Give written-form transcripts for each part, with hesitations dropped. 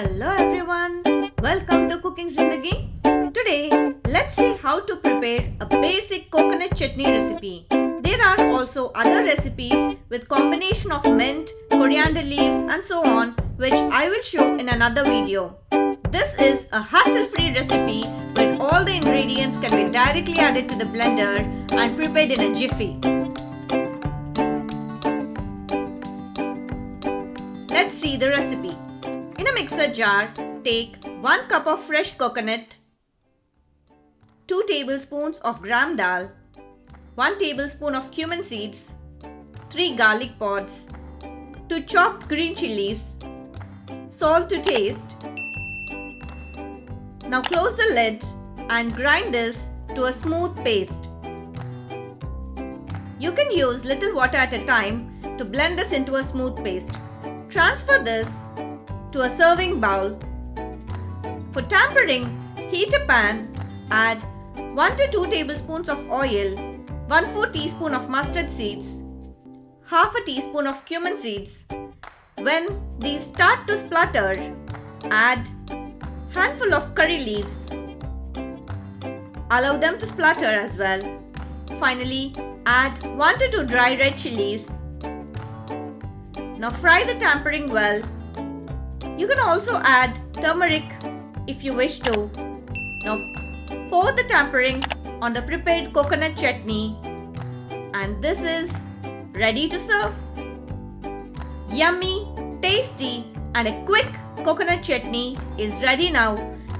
Hello everyone, welcome to Cooking Zindagi. Today, let's see how to prepare a basic coconut chutney recipe. There are also other recipes with combination of mint, coriander leaves and so on, which I will show in another video. This is a hassle-free recipe where all the ingredients can be directly added to the blender and prepared in a jiffy. Let's see the recipe. In a mixer jar, take 1 cup of fresh coconut, 2 tablespoons of gram dal, 1 tablespoon of cumin seeds, 3 garlic pods, 2 chopped green chilies, salt to taste. Now close the lid and grind this to a smooth paste. You can use little water at a time to blend this into a smooth paste. Transfer this to a serving bowl. For tampering, heat a pan, add 1 to 2 tablespoons of oil, 1/4 teaspoon of mustard seeds, half a teaspoon of cumin seeds. When these start to splutter, add handful of curry leaves. Allow them to splutter as well. Finally, add 1 to 2 dry red chilies. Now fry the tampering well. You can also add turmeric if you wish to. Now pour the tampering on the prepared coconut chutney and this is ready to serve. Yummy, tasty and a quick coconut chutney is ready now.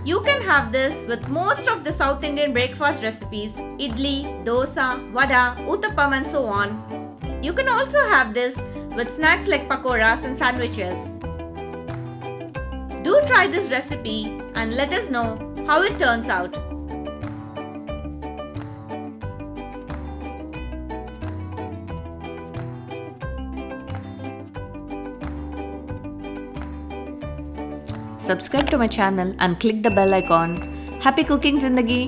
You can have this with most of the South Indian breakfast recipes, idli, dosa, vada, uttapam and so on. You can also have this with snacks like pakoras and sandwiches. Do try this recipe and let us know how it turns out. Subscribe to my channel and click the bell icon. Happy cooking Zindagi!